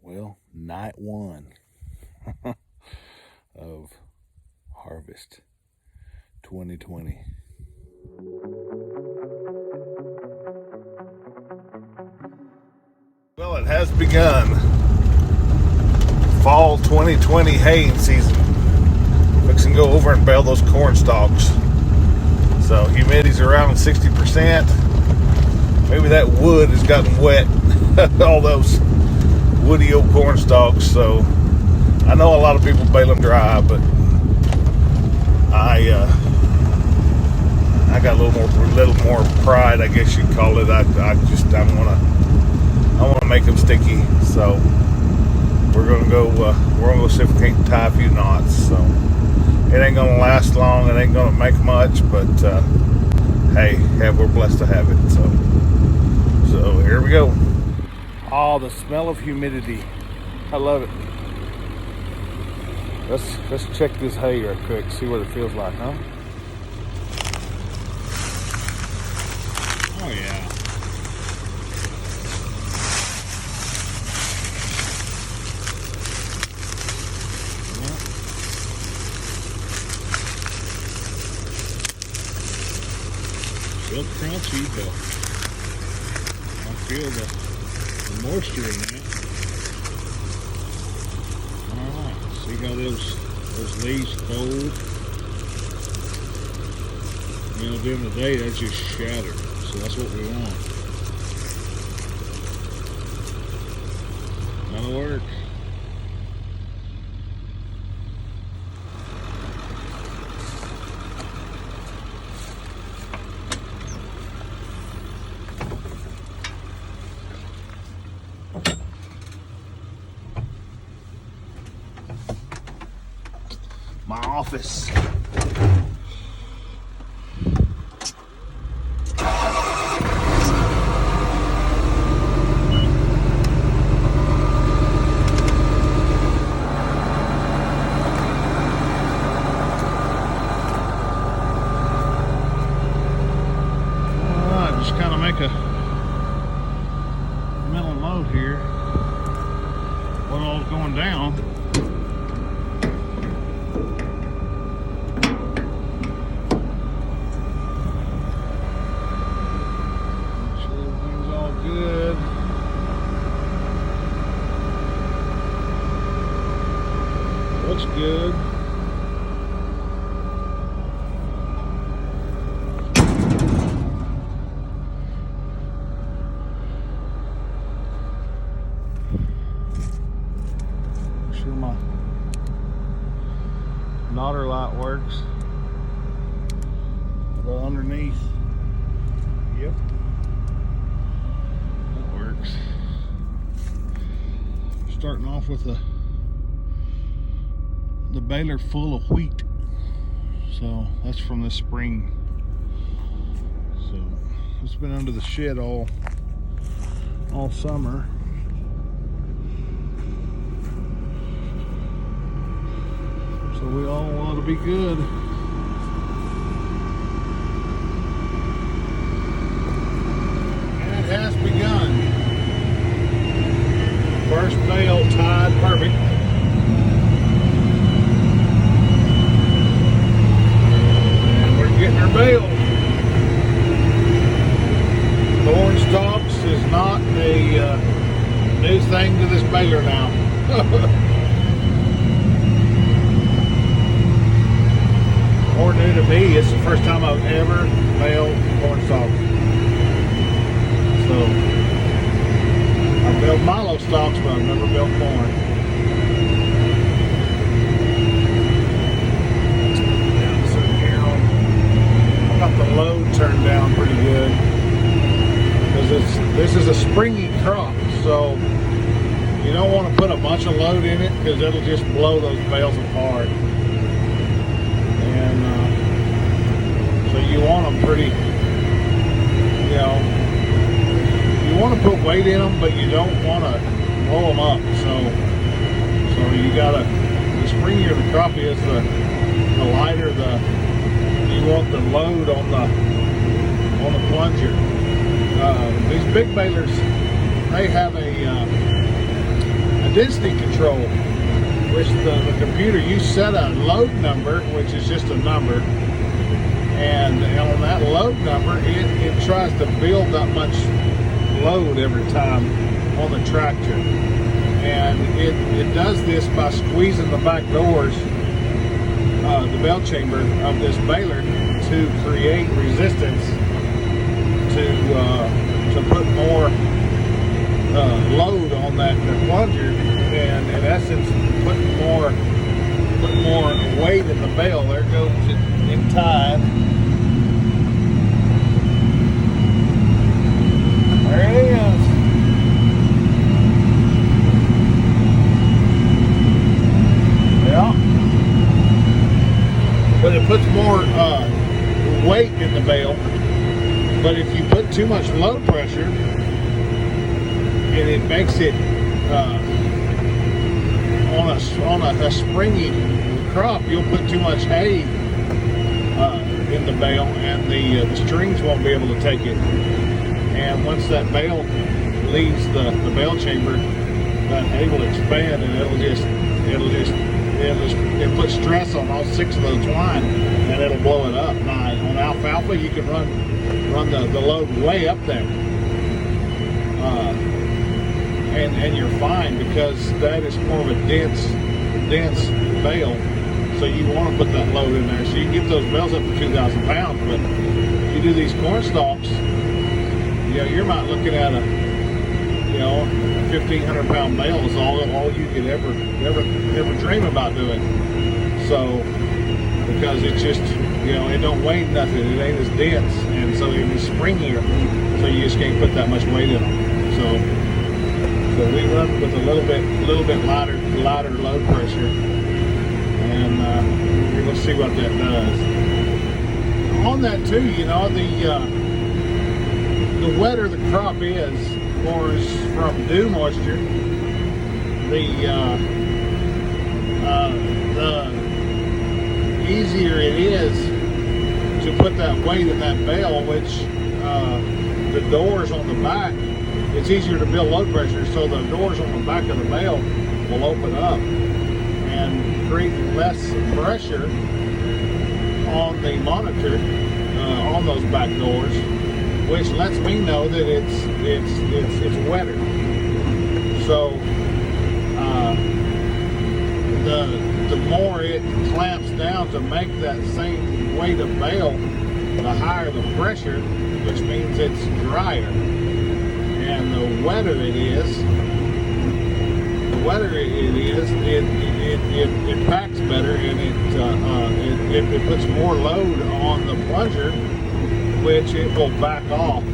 Well, night one of harvest 2020. Well, it has begun. Fall 2020 haying season. Fixing to go over and bale those corn stalks. So humidity's around 60%. Maybe that wood has gotten wet. All those woody old corn stalks. So I know a lot of people bale them dry, but I got a little more pride, I guess you'd call it. I want to make them sticky. So we're gonna go see if we can't tie a few knots. So it ain't gonna last long. It ain't gonna make much, but hey, we're blessed to have it. So here we go. Oh, the smell of humidity. I love it. Let's check this hay real quick, see what it feels like, huh? Oh yeah. Still crunchy, but I feel the moisture in that. Alright, see how those leaves fold? You know, during the day that's just shattered, so that's what we want. That'll work. My office. Just kind of make a mental note here. What all's going down. Looks good. Make sure my knotter light works. Go underneath. Yep. That works. Starting off with the baler full of wheat, so that's from the spring. So it's been under the shed all summer. So we all ought to be good. And it has begun. First bale tied perfect. Getting her baled. Corn stalks is not a new thing to this baler now. Or new to me. It's the first time I've ever baled corn stalks. So I've baled milo stalks, but I've never baled corn. The load turned down pretty good because this is a springy crop, so you don't want to put a bunch of load in it because it'll just blow those bales apart. And so you want them pretty, you know, you want to put weight in them, but you don't want to blow them up. So you gotta, the springier the crop is, the lighter you want the load on the plunger. These big balers, they have a density control, which the computer, you set a load number, which is just a number, and on that load number, it tries to build that much load every time on the tractor. And it does this by squeezing the back doors, the bell chamber of this baler, to create resistance to put more load on that plunger, and in essence put more weight in the bale. There goes it in tide. There it is. Yeah. But it puts more weight in the bale. But if you put too much load pressure, and it makes it on a springy crop, you'll put too much hay in the bale, and the strings won't be able to take it. And once that bale leaves the bale chamber, that hay will expand, and it'll put stress on all 6 of those twine, and it'll blow it up. Now, on alfalfa, you can run the load way up there, and you're fine, because that is more of a dense bale. So you want to put that load in there, so you can get those bales up to 2,000 pounds. But you do these corn stalks, you're not looking at a 1,500 pound bale is all you could ever dream about doing. So, because it's just, it don't weigh nothing, it ain't as dense, and so it'll be springier, so you just can't put that much weight in them. So we run with a little bit lighter load pressure, and we'll see what that does. On that too, the wetter the crop is, or is from dew moisture, the easier it is to put that weight in that bale, which the doors on the back, it's easier to build load pressure, so the doors on the back of the bale will open up and create less pressure on the monitor on those back doors, which lets me know that it's wetter. So the more it clamps down to make that same weight of bale, the higher the pressure, which means it's drier. And the wetter it is, it packs better, and it puts more load on the plunger, which it will back off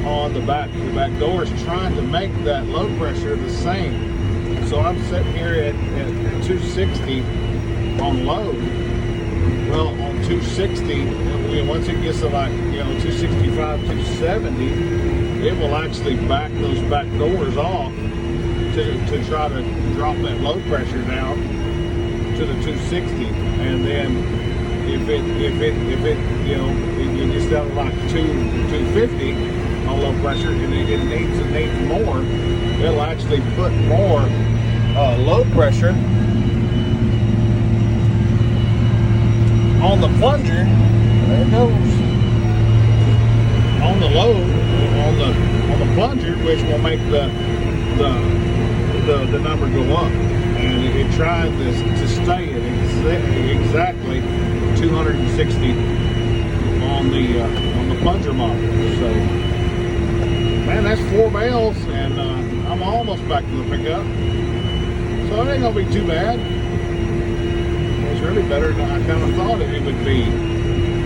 on the back doors, trying to make that load pressure the same. So I'm sitting here at 260 on load. Well, on 260, once it gets to like 265, 270, it will actually back those back doors off to try to drop that load pressure down to the 260, and then if it gets down to like 250 on low pressure, and it needs more, it'll actually put more load pressure on the plunger. There it goes. On the load, on the plunger, which will make the number go up, and it tried to stay at exactly 260 on the plunger model. So, man, that's 4 bales, and I'm almost back to the pickup. So it ain't gonna be too bad. It's really better than I kind of thought it would be.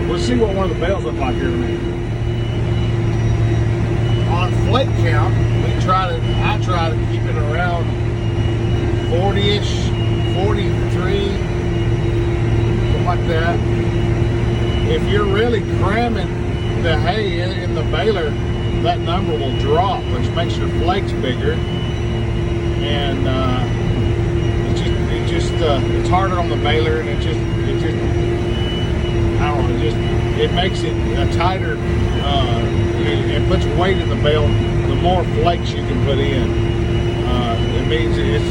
We'll see what one of the bales look like here in a minute. On flake count, I try to keep it around 40-ish, 43, something like that. If you're really cramming the hay in the baler, that number will drop, which makes your flakes bigger, and it's harder on the baler, and it makes it a tighter. It puts weight in the bale. The more flakes you can put in, it means it's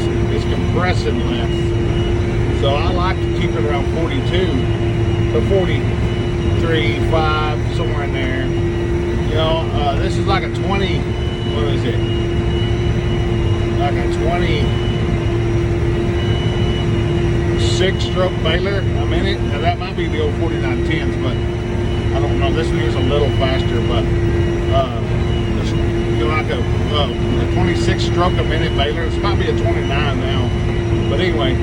compressing less. So I like to keep it around 42 to 43, 5, somewhere in there. You know, this is like a 20, what is it? Like a 26-stroke baler a minute. Now that might be the old 4910s, but I don't know. This one is a little faster, but it's like a 26-stroke a minute baler. This might be a 29 now, but anyway,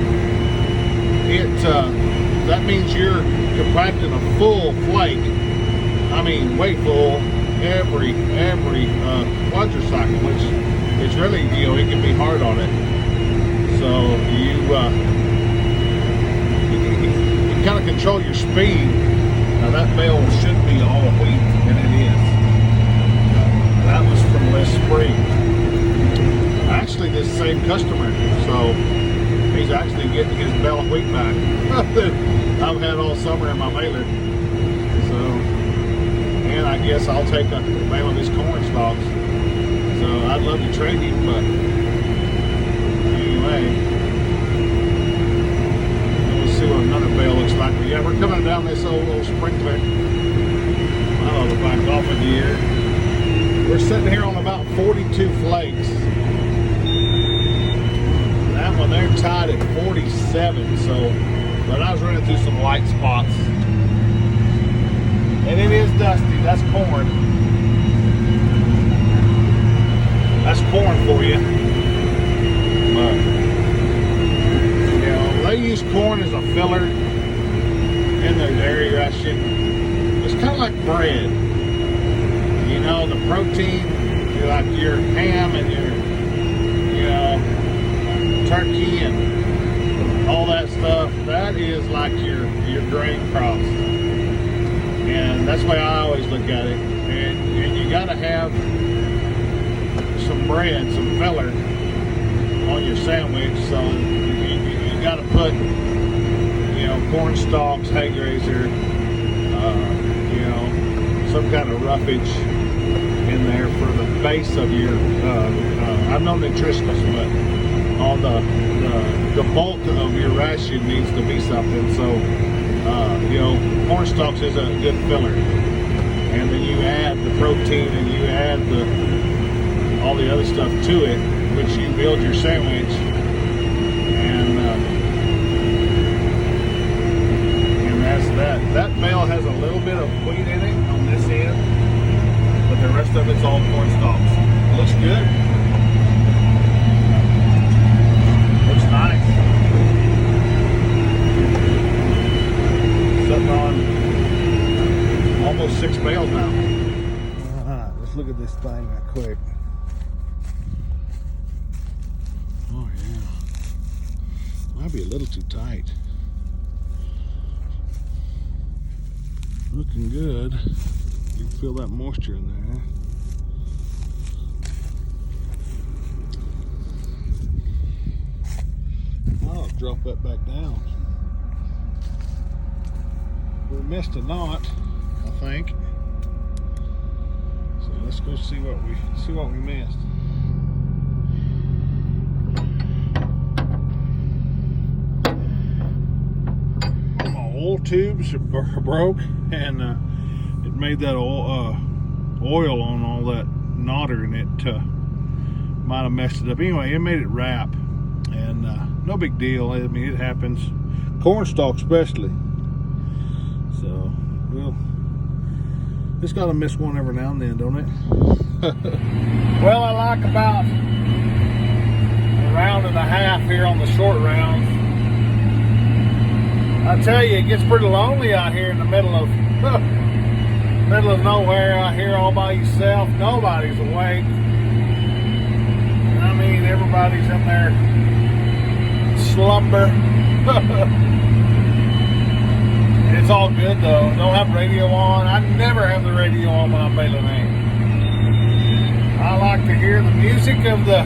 that means you're compacting a full flake. I mean, way full every plunger cycle, which is really, you know, it can be hard on it. So you kind of control your speed. Now that bale should be all wheat, and it is. That was from last spring. Actually, this same customer, so he's actually getting his bale of wheat back that I've had all summer in my baler. So, and I guess I'll take a bale of his corn stalks. So I'd love to trade him, but anyway. See what another bale looks like. But yeah, we're coming down this old sprinkler. I ought to back off a gear. We're sitting here on about 42 flakes. That one there tied at 47. So, but I was running through some light spots, and it is dusty. That's corn. That's corn for you. But they use corn as a filler in their dairy ration. It's kind of like bread. You know, the protein, like your ham and your, you know, turkey and all that stuff, that is like your grain crops. And that's the way I always look at it. And you got to have some bread, some filler on your sandwich. So you got to put, you know, corn stalks, hay grazer, you know, some kind of roughage in there for the base of your, I'm no nutritionist, but on the bulk of your ration needs to be something. So, you know, corn stalks is a good filler. And then you add the protein and you add all the other stuff to it, which you build your sandwich. And that's that. That bale has a little bit of wheat in it on this end, but the rest of it's all corn stalks. It looks good. Looks nice. Sitting on almost 6 bales now. Alright, let's look at this thing right quick. Oh yeah. Might be a little too tight. Looking good. You can feel that moisture in there. I'll drop that back down. We missed a knot, I think. So let's go see what we missed. My oil tubes broke, and it made that oil on all that knotter, and it might have messed it up. Anyway, it made it wrap, and no big deal. I mean, it happens. Corn stalk especially. So, well, it's got to miss one every now and then, don't it? Well, I like about a round and a half here on the short rounds. I tell you, it gets pretty lonely out here in the middle of nowhere out here all by yourself. Nobody's awake. I mean, everybody's in their slumber. It's all good though. Don't have radio on. I never have the radio on when I'm baling hay. I like to hear the music of the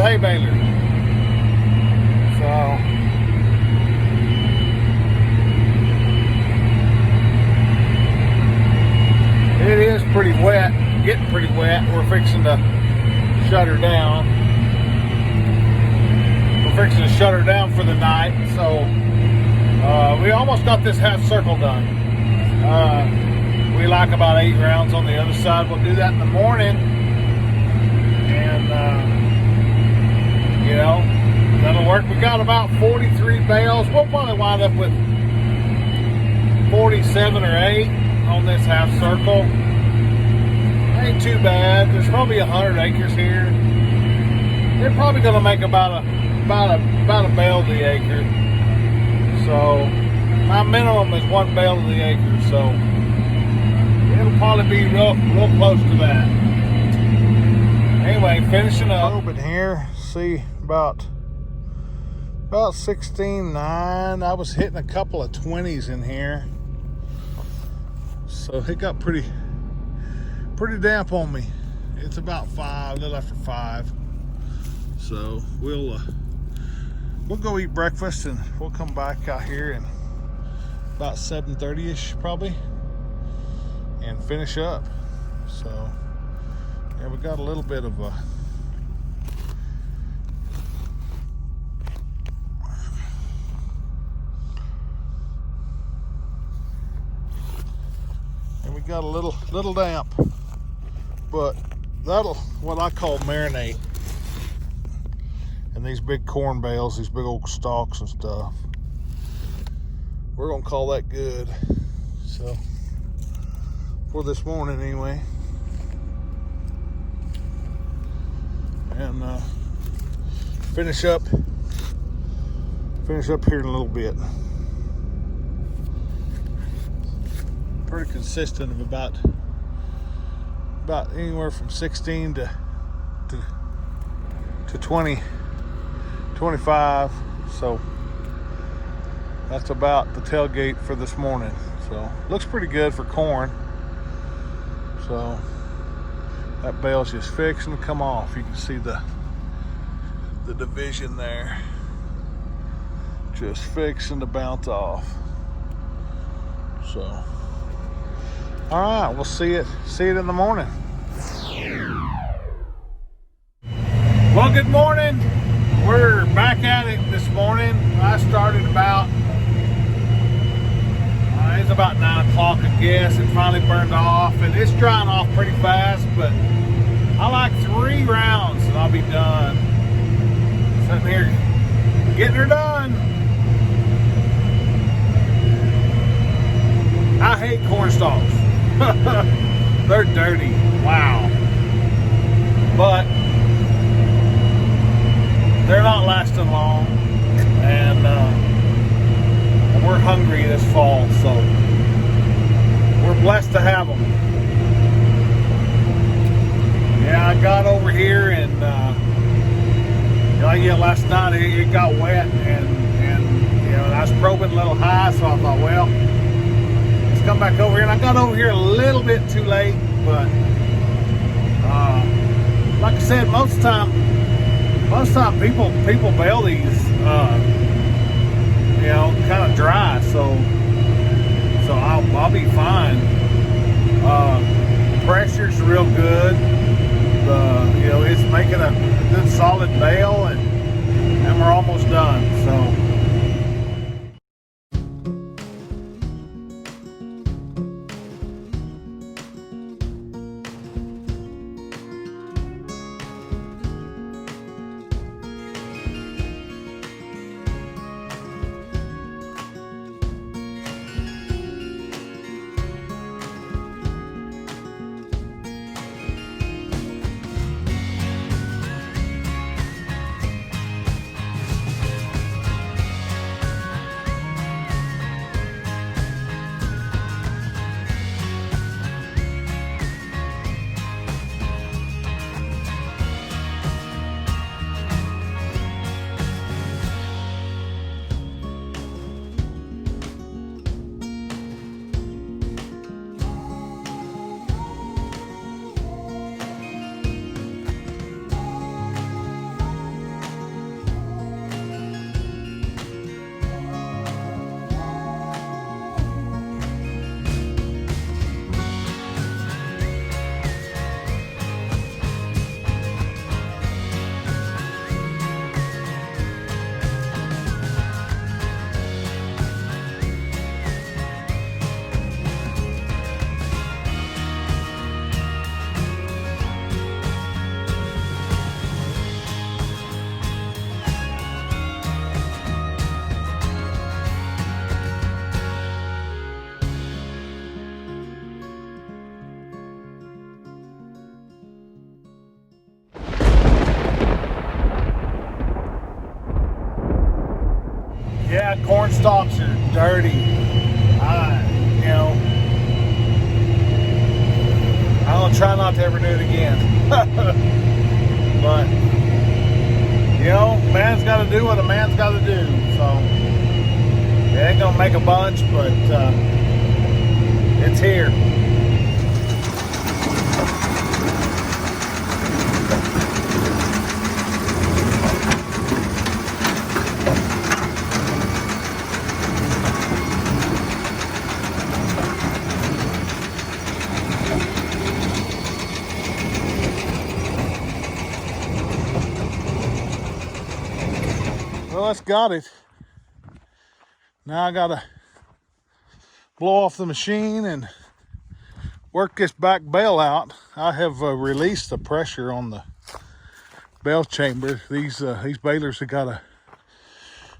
hay baler. So it is pretty wet, getting pretty wet. We're fixing to shut her down. We're fixing to shut her down for the night. So we almost got this half circle done. We like about 8 rounds on the other side. We'll do that in the morning, and you know, that'll work. We got about 43 bales. We'll probably wind up with 47 or 8 on this half circle. Ain't too bad. There's probably 100 acres here. They're probably going to make about a bale to the acre. So my minimum is 1 bale to the acre. So it'll probably be real close to that. Anyway, finishing up. Open here. See about 16.9. I was hitting a couple of 20s in here. So it got pretty damp on me. It's about 5, a little after 5. So we'll go eat breakfast, and we'll come back out here in about 7:30ish probably and finish up. So yeah, we got a little bit of a little damp, but that'll, what I call, marinate in these big corn bales, these big old stalks and stuff. We're gonna call that good. So for this morning anyway, and finish up here in a little bit. Pretty consistent of about anywhere from 16 to 20, 25. So that's about the tailgate for this morning. So looks pretty good for corn. So that bale's just fixing to come off. You can see the division there, just fixing to bounce off. So all right, we'll see it in the morning. Well, good morning. We're back at it this morning. I started about it's about 9 o'clock, I guess. It finally burned off, and it's drying off pretty fast, but I like 3 rounds and I'll be done. Sitting here getting her done. I hate corn stalks. They're dirty. Wow. But they're not lasting long, and we're hungry this fall, so we're blessed to have them. Yeah, I got over here, and last night it got wet, and I was probing a little high, so I thought, well, come back over here. And I got over here a little bit too late, but like I said, most time people bale these kind of dry, so I'll be fine. Pressure's real good. It's making a good solid bale, and we're almost done. So Yeah, corn stalks are dirty. You know, I'm gonna try not to ever do it again. But you know, man's got to do what a man's got to do. So it ain't gonna make a bunch, but it's here. Well, that's got it. Now I gotta blow off the machine and work this back bale out. I have released the pressure on the bale chamber. These balers have got to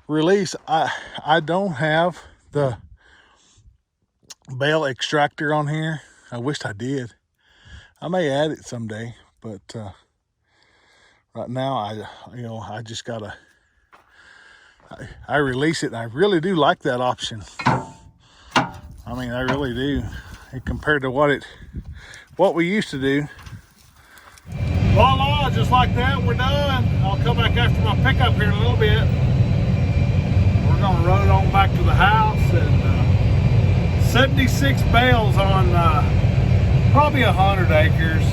release. I don't have the bale extractor on here. I wished I did. I may add it someday, but right now I just gotta. I release it, and I really do like that option. I mean, I really do. Compared to what we used to do. Voila, just like that, we're done. I'll come back after my pickup here in a little bit. We're gonna run it on back to the house, and 76 bales on probably 100 acres.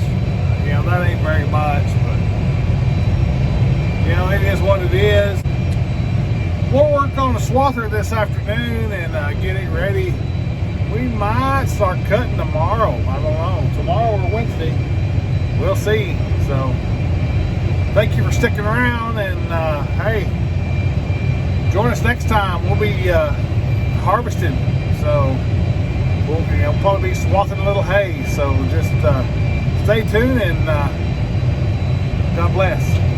You know, that ain't very much, but you know, it is what it is. We'll work on the swather this afternoon and get it ready. We might start cutting tomorrow. I don't know. Tomorrow or Wednesday. We'll see. So, thank you for sticking around. And, hey, join us next time. We'll be harvesting. So, we'll probably be swathing a little hay. So, just stay tuned and God bless.